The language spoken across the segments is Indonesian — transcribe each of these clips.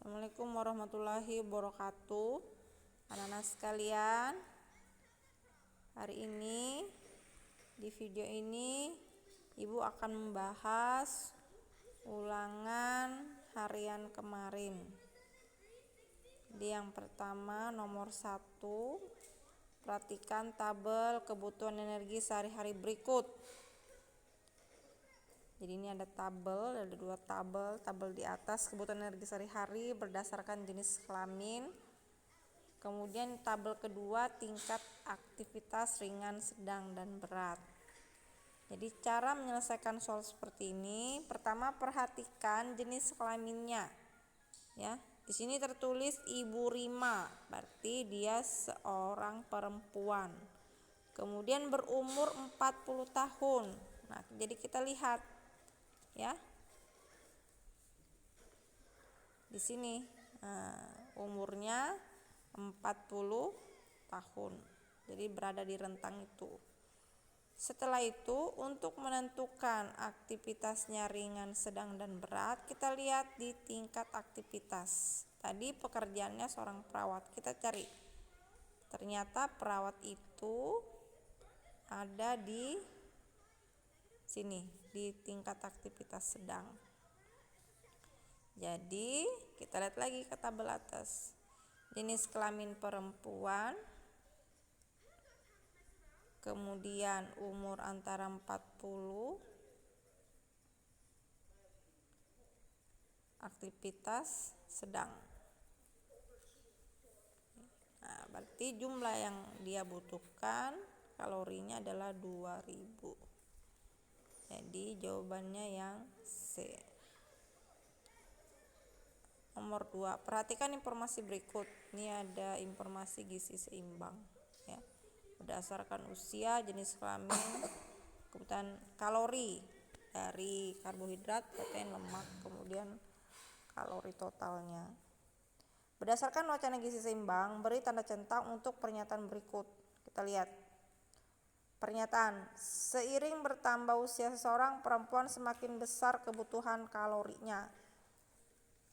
Assalamualaikum warahmatullahi wabarakatuh. Anak-anak sekalian, hari ini di video ini Ibu akan membahas ulangan harian kemarin. Jadi yang pertama nomor 1, perhatikan tabel kebutuhan energi sehari-hari berikut. Jadi ini ada tabel, ada 2 tabel di atas kebutuhan energi sehari-hari berdasarkan jenis kelamin. Kemudian tabel kedua tingkat aktivitas ringan, sedang, dan berat. Jadi cara menyelesaikan soal seperti ini, pertama perhatikan jenis kelaminnya. Ya, di sini tertulis Ibu Rima, berarti dia seorang perempuan. Kemudian berumur 40 tahun. Nah, jadi kita lihat ya di sini umurnya 40 tahun, jadi berada di rentang itu. Setelah itu untuk menentukan aktivitasnya ringan, sedang, dan berat, kita lihat di tingkat aktivitas. Tadi pekerjaannya seorang perawat, kita cari, ternyata perawat itu ada di sini di tingkat aktivitas sedang. Jadi kita lihat lagi ke tabel atas. Jenis kelamin perempuan, kemudian umur antara 40, aktivitas sedang. Nah, berarti jumlah yang dia butuhkan kalorinya adalah 2000. Jadi jawabannya yang C. Nomor 2, perhatikan informasi berikut. Ini ada informasi gizi seimbang ya. Berdasarkan usia, jenis kelamin, kebutuhan kalori dari karbohidrat, protein, lemak, kemudian kalori totalnya. Berdasarkan wacana gizi seimbang, beri tanda centang untuk pernyataan berikut. Kita lihat. Pernyataan, seiring bertambah usia seseorang, perempuan semakin besar kebutuhan kalorinya.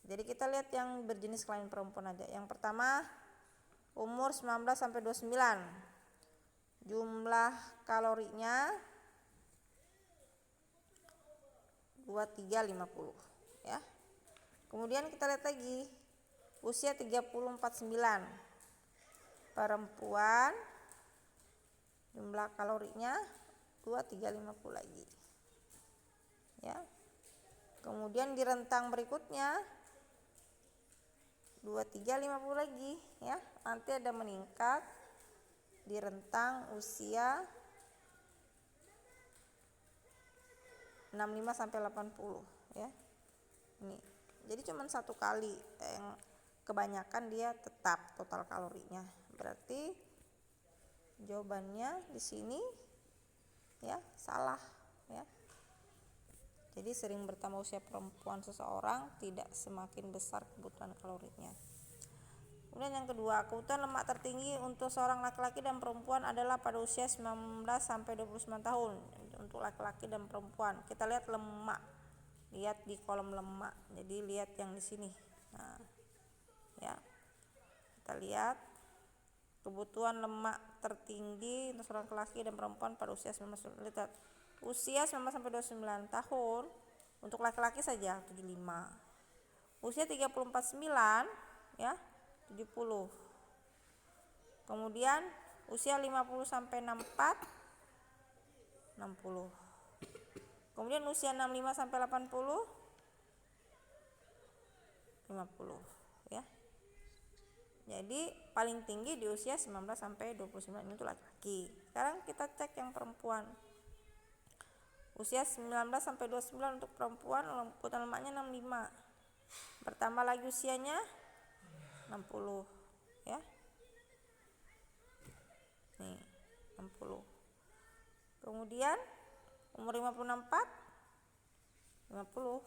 Jadi kita lihat yang berjenis kelamin perempuan aja. Yang pertama, umur 19 sampai 29. Jumlah kalorinya 2350 ya. Kemudian kita lihat lagi usia 30-49. Perempuan, jumlah kalorinya 2350 lagi. Ya. Kemudian di rentang berikutnya 2350 lagi ya. Nanti ada meningkat di rentang usia 65 sampai 80 ya. Ini. Jadi cuma 1 kali, yang kebanyakan dia tetap total kalorinya. Berarti jawabannya di sini ya salah ya. Jadi sering bertambah usia perempuan seseorang, tidak semakin besar kebutuhan kalorinya. Kemudian yang kedua, kebutuhan lemak tertinggi untuk seorang laki-laki dan perempuan adalah pada usia 19 sampai 29 tahun. Untuk laki-laki dan perempuan. Kita lihat lemak. Lihat di kolom lemak. Jadi lihat yang di sini. Nah, ya. Kita lihat kebutuhan lemak tertinggi untuk seorang laki-laki dan perempuan pada usia 19 tahun. Lihat. Usia 19 sampai 29 tahun untuk laki-laki saja 75. Usia 34,9 ya 70. Kemudian usia 50 sampai 64 60. Kemudian usia 65 sampai 80 50 ya. Jadi paling tinggi di usia 19 sampai 29 itu laki-laki. Sekarang kita cek yang perempuan. Usia 19 sampai 29 untuk perempuan, kebutuhan lemaknya 65. Bertambah lagi usianya 60 ya. Nih, 60. Kemudian umur 50 64 50.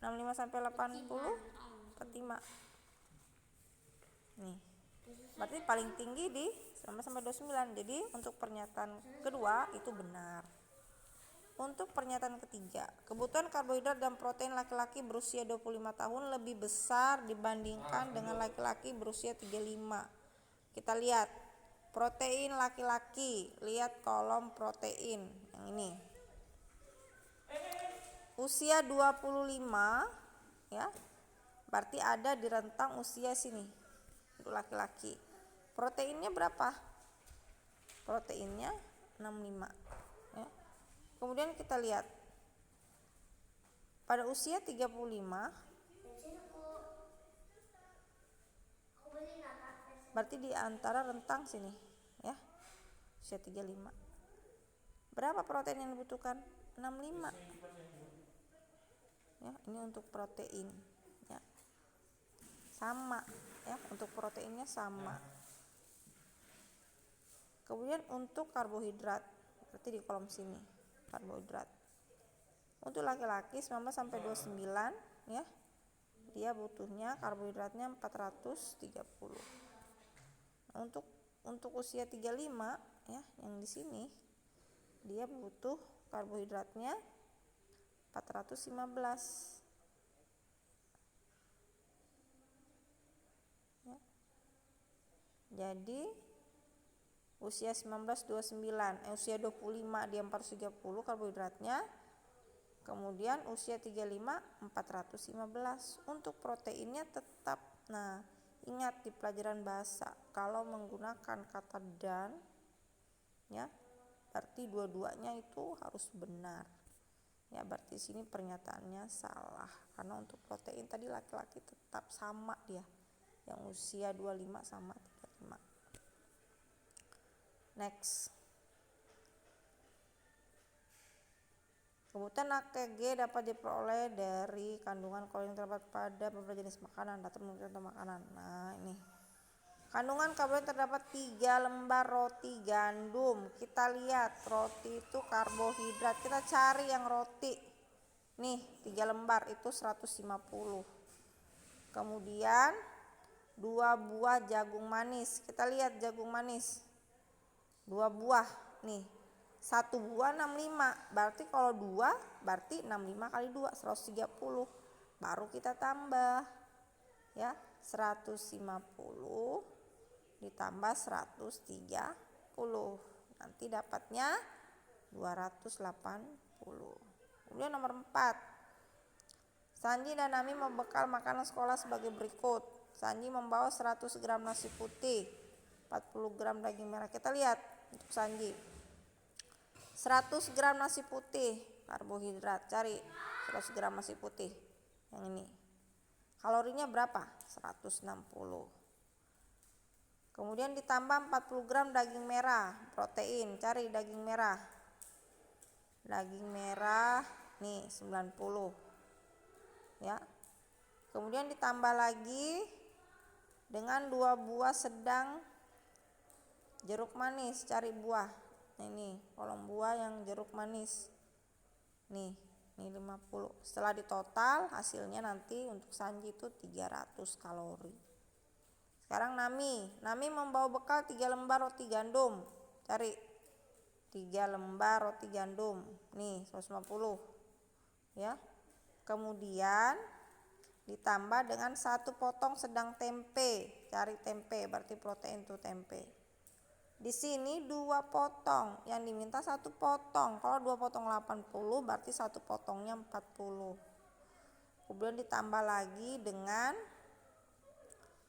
65 sampai 80 45. Nih. Berarti paling tinggi di 19 sampai 29. Jadi untuk pernyataan kedua itu benar. Untuk pernyataan ketiga, kebutuhan karbohidrat dan protein laki-laki berusia 25 tahun lebih besar dibandingkan dengan laki-laki berusia 35. Kita lihat protein laki-laki, lihat kolom protein yang ini. Usia 25 ya. Berarti ada di rentang usia sini untuk laki-laki. Proteinnya berapa? Proteinnya 65 ya. Kemudian kita lihat pada usia 35 berarti di antara rentang sini ya. Usia 35. Berapa protein yang dibutuhkan? 65. Ya, ini untuk protein ya. Sama ya, untuk proteinnya sama. Kemudian untuk karbohidrat berarti di kolom sini karbohidrat. Untuk laki-laki 19 sampai 29 ya. Dia butuhnya karbohidratnya 430. Nah, untuk usia 35 ya, yang di sini dia butuh karbohidratnya 415. Ya. Jadi usia 19 29, usia 25 dia 430 karbohidratnya. Kemudian usia 35 415. Untuk proteinnya tetap. Nah, ingat di pelajaran bahasa kalau menggunakan kata dan ya, berarti dua-duanya itu harus benar. Ya, berarti sini pernyataannya salah karena untuk protein tadi laki-laki tetap sama dia. Yang usia 25 sama 35. Next. Kebutuhan AKG dapat diperoleh dari kandungan kalori yang terdapat pada beberapa jenis makanan. Daftar contoh makanan. Nah, ini. Kandungan karbohidrat terdapat 3 lembar roti gandum. Kita lihat roti itu karbohidrat. Kita cari yang roti. Nih, 3 lembar itu 150. Kemudian 2 buah jagung manis. Kita lihat jagung manis. 2 buah nih. 1 buah 65. Berarti kalau 2 berarti 65 kali 2 130. Baru kita tambah ya, 150 ditambah 130. Nanti dapatnya 280. Kemudian nomor 4. Sanji dan Nami membekal makanan sekolah sebagai berikut. Sanji membawa 100 gram nasi putih, 40 gram daging merah. Kita lihat untuk Sanji. 100 gram nasi putih karbohidrat. Cari 100 gram nasi putih. Yang ini. Kalorinya berapa? 160. Kemudian ditambah 40 gram daging merah, protein. Cari daging merah. Daging merah nih 90. Ya. Kemudian ditambah lagi dengan 2 buah sedang jeruk manis. Cari buah. Nah, ini kolom buah yang jeruk manis. Nih 50. Setelah ditotal hasilnya nanti untuk Sanji itu 300 kalori. Sekarang Nami membawa bekal 3 lembar roti gandum. Cari 3 lembar roti gandum. Nih 150. Ya. Kemudian ditambah dengan 1 potong sedang tempe. Cari tempe, berarti protein tuh tempe. Di sini 2 potong, yang diminta 1 potong. Kalau 2 potong 80, berarti 1 potongnya 40. Kemudian ditambah lagi dengan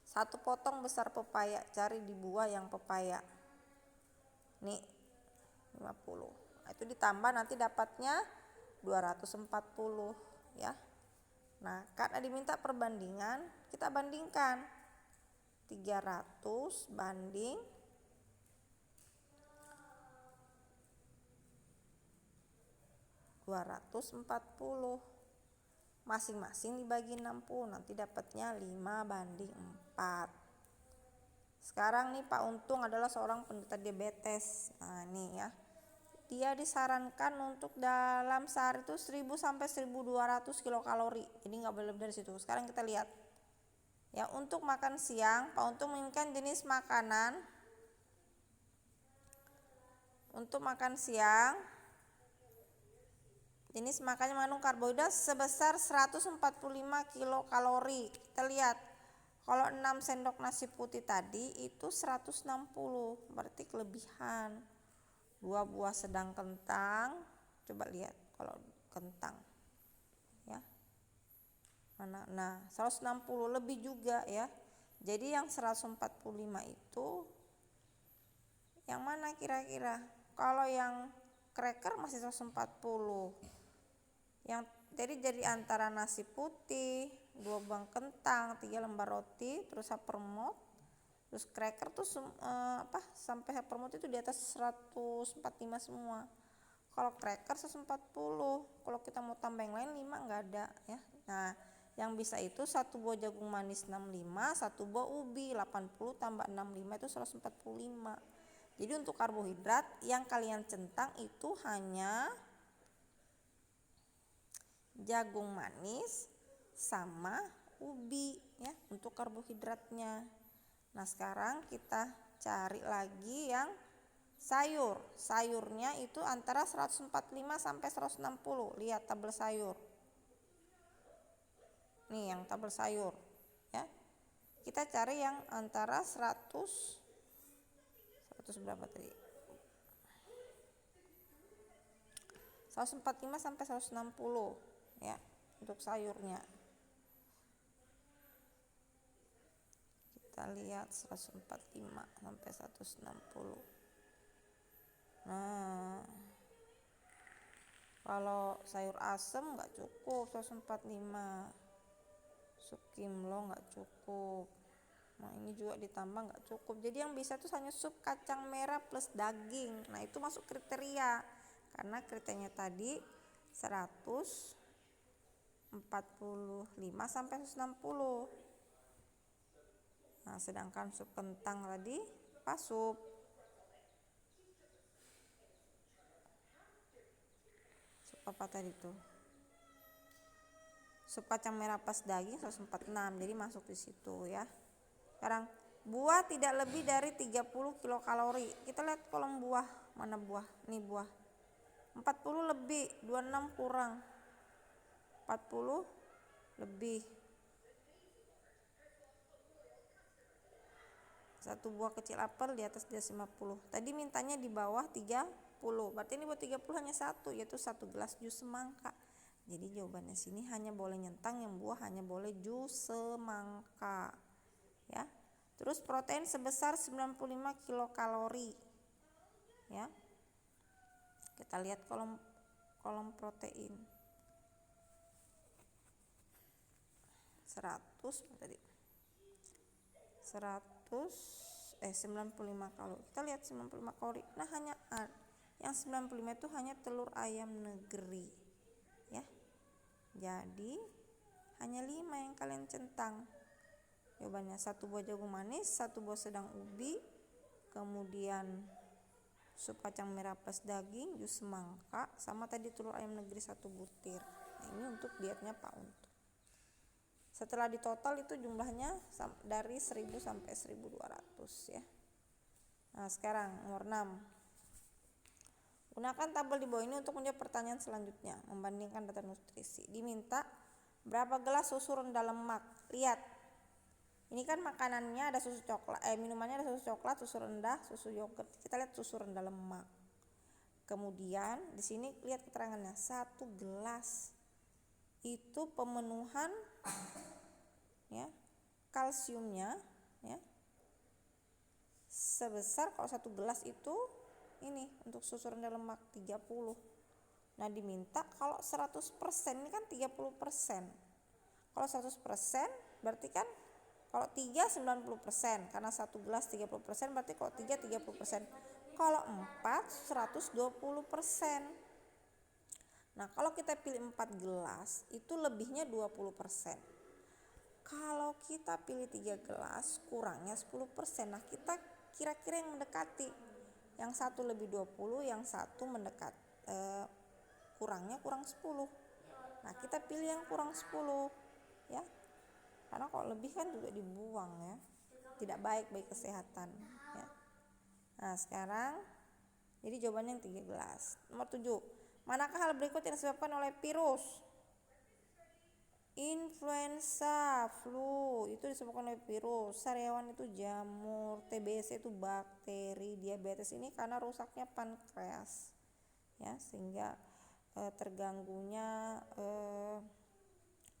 1 potong besar pepaya. Cari di buah yang pepaya. Nih 50. Nah, itu ditambah nanti dapatnya 240 ya. Nah, karena diminta perbandingan, kita bandingkan 300 banding 240. Masing-masing dibagi 60, nanti dapatnya 5 banding 4. Sekarang nih Pak Untung adalah seorang penderita diabetes. Nah, nih ya. Dia disarankan untuk dalam sehari itu 1000 sampai 1200 kilokalori. Jadi nggak boleh lebih dari situ. Sekarang kita lihat. Ya, untuk makan siang, Pak Untung menginginkan jenis makanan. Untuk makan siang jenis makanan mengandung karbohidrat sebesar 145 kilokalori. Kita lihat, kalau 6 sendok nasi putih tadi itu 160, berarti kelebihan. 2 buah sedang kentang, coba lihat kalau kentang ya. Mana? Nah, 160 lebih juga ya. Jadi yang 145 itu yang mana kira-kira? Kalau yang cracker masih 140. Yang jadi antara nasi putih, 2 buah kentang, 3 lembar roti, terus havermut, terus cracker tuh sampai havermut itu di atas 145 semua. Kalau cracker 140, kalau kita mau tambah yang lain 5 nggak ada ya. Nah, yang bisa itu 1 buah jagung manis 65, 1 buah ubi 80 tambah 65 itu 145. Jadi untuk karbohidrat yang kalian centang itu hanya jagung manis sama ubi ya untuk karbohidratnya. Nah, sekarang kita cari lagi yang sayur. Sayurnya itu antara 145 sampai 160. Lihat tabel sayur. Nih yang tabel sayur ya. Kita cari yang antara 100 berapa tadi? 145 sampai 160 ya untuk sayurnya. Kita lihat 145 sampai 160. Nah, kalau sayur asem nggak cukup 145, sup kimlo nggak cukup. Nah, ini juga ditambah nggak cukup. Jadi yang bisa tuh hanya sup kacang merah plus daging. Nah, itu masuk kriteria karena kriterianya tadi 145 sampai 160. Nah, sedangkan sup kentang tadi pas sup apa tadi tuh? Sup kacang merah plus daging 146. Jadi masuk di situ ya. Sekarang buah tidak lebih dari 30 kilokalori. Kita lihat kolom buah, mana buah? Nih buah. 40 lebih, 26 kurang. 40 lebih. 1 buah kecil apel di atas 50. Tadi mintanya di bawah 30. Berarti ini buat 30 hanya 1, yaitu 1 gelas jus semangka. Jadi jawabannya sini hanya boleh nyentang yang buah, hanya boleh jus semangka. Ya. Terus protein sebesar 95 kilokalori. Ya. Kita lihat kolom protein. 95 kalori. Kita lihat 95 kalori. Nah, hanya yang 95 itu hanya telur ayam negeri. Ya. Jadi hanya 5 yang kalian centang. Jawabannya 1 buah jagung manis, 1 buah sedang ubi, kemudian sup kacang merah plus daging, jus semangka, sama tadi telur ayam negeri 1 butir. Nah, ini untuk dietnya Pak Untung. Setelah ditotal itu jumlahnya dari 1000 sampai 1200 ya. Nah, sekarang nomor 6. Gunakan tabel di bawah ini untuk menjawab pertanyaan selanjutnya. Membandingkan data nutrisi. Diminta berapa gelas susu rendah lemak. Lihat. Ini kan makanannya ada susu coklat, minumannya ada susu coklat, susu rendah, susu yogurt. Kita lihat susu rendah lemak. Kemudian di sini lihat keterangannya, 1 gelas itu pemenuhan ya kalsiumnya ya sebesar, kalau 1 gelas itu ini untuk susu rendah lemak 30. Nah, diminta kalau 100%, ini kan 30%. Kalau 100% berarti kan kalau 3 90%, karena 1 gelas 30%, berarti kalau 3 30%. Kalau 4 120%. Nah, kalau kita pilih 4 gelas itu lebihnya 20%. Kalau kita pilih 3 gelas kurangnya 10%. Nah, kita kira-kira yang mendekati. Yang satu lebih 20, yang satu mendekat kurangnya kurang 10. Nah, kita pilih yang kurang 10 ya. Karena kalau lebih kan juga dibuang ya, tidak baik bagi kesehatan ya. Nah, sekarang jadi jawabannya yang 3 gelas. Nomor 7. Manakah hal berikut yang disebabkan oleh virus? Influenza, flu itu disebabkan oleh virus, sariawan itu jamur, TBC itu bakteri, diabetes ini karena rusaknya pankreas, ya, sehingga terganggunya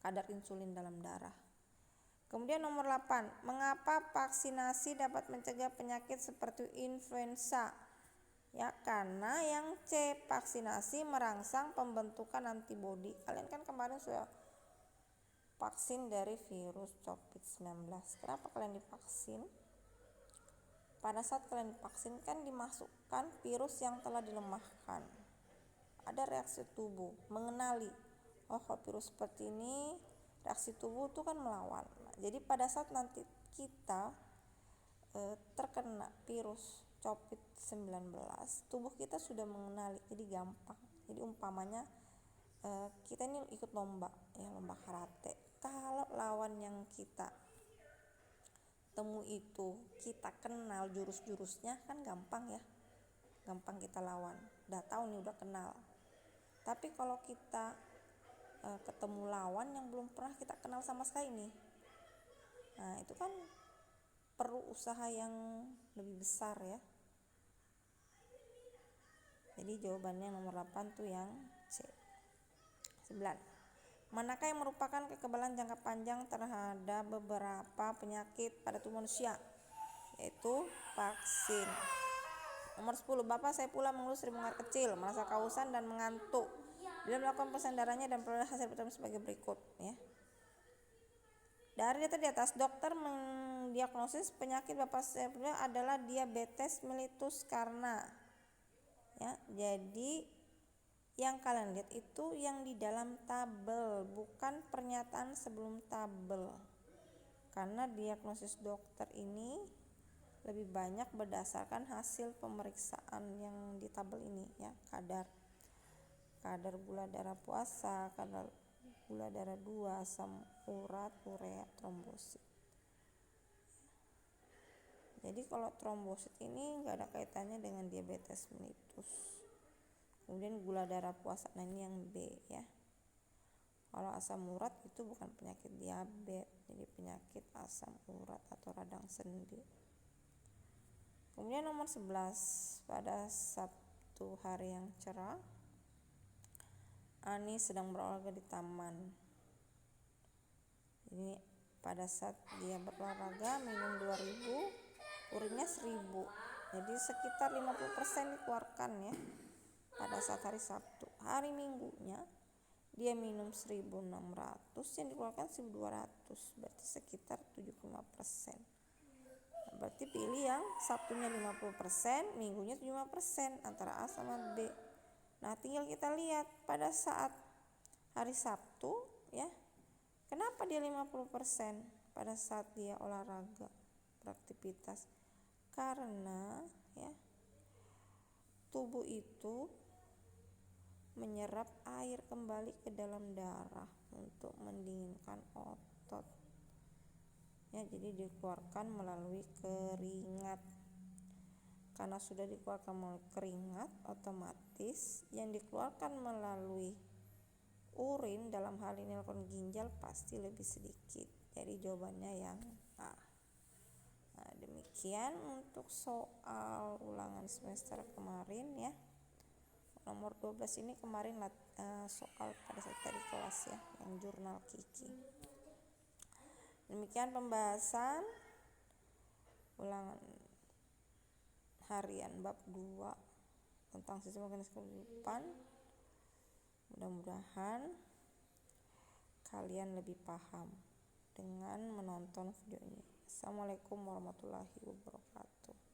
kadar insulin dalam darah. Kemudian nomor 8, mengapa vaksinasi dapat mencegah penyakit seperti influenza? Ya, karena yang C, vaksinasi merangsang pembentukan antibodi. Kalian kan kemarin sudah vaksin dari virus COVID-19. Kenapa kalian divaksin? Pada saat kalian divaksin kan dimasukkan virus yang telah dilemahkan. Ada reaksi tubuh mengenali, oh kalau virus seperti ini reaksi tubuh itu kan melawan. Jadi pada saat nanti kita terkena virus COVID-19, tubuh kita sudah mengenali, jadi gampang. Jadi umpamanya kita ini ikut lomba, ya, lomba karate. Kalau lawan yang kita temu itu kita kenal jurus-jurusnya kan gampang, ya, gampang kita lawan. Udah tahu nih, udah kenal. Tapi kalau kita ketemu lawan yang belum pernah kita kenal sama sekali nih, nah itu kan perlu usaha yang lebih besar, ya. Jadi jawabannya nomor 8 tuh yang C. 9. Manakah yang merupakan kekebalan jangka panjang terhadap beberapa penyakit pada tubuh manusia? Yaitu vaksin. Nomor 10. Bapak saya pula mengeluh sering air kecil, merasa kehausan dan mengantuk. Bila melakukan pemeriksaan darahnya dan peroleh hasil pertama sebagai berikut, ya. Dari data di atas, dokter mendiagnosis penyakit Bapak saya adalah diabetes mellitus karena, ya, jadi yang kalian lihat itu yang di dalam tabel, bukan pernyataan sebelum tabel. Karena diagnosis dokter ini lebih banyak berdasarkan hasil pemeriksaan yang di tabel ini, ya, kadar gula darah puasa, kadar gula darah 2, asam urat, urea, trombosit. Jadi kalau trombosit ini nggak ada kaitannya dengan diabetes mellitus. Kemudian gula darah puasa, nah ini yang B, ya. Kalau asam urat itu bukan penyakit diabetes, jadi penyakit asam urat atau radang sendi. Kemudian nomor 11, pada Sabtu hari yang cerah, Ani sedang berolahraga di taman. Ini pada saat dia berolahraga minum 2000, urinnya 1000. Jadi sekitar 50% dikeluarkan, ya, pada saat hari Sabtu. Hari Minggunya dia minum 1600, yang dikeluarkan 1200, berarti sekitar 75%. Berarti pilih yang Sabtunya 50%, Minggunya 75%, antara A sama B. Nah, tinggal kita lihat pada saat hari Sabtu, ya, kenapa dia 50% pada saat dia olahraga, beraktivitas? Karena, ya, tubuh itu menyerap air kembali ke dalam darah untuk mendinginkan otot, ya, jadi dikeluarkan melalui keringat. Karena sudah dikeluarkan melalui keringat, otomatis yang dikeluarkan melalui urin, dalam hal ini alkohol ginjal, pasti lebih sedikit. Jadi jawabannya yang A. Nah, demikian untuk soal ulangan semester kemarin, ya. Nomor 12 ini kemarin soal pada saat tadi kelas, ya, yang jurnal Kiki. Demikian pembahasan ulangan harian bab 2 tentang sistem organisasi kehidupan. Mudah-mudahan kalian lebih paham dengan menonton video ini. Assalamualaikum warahmatullahi wabarakatuh.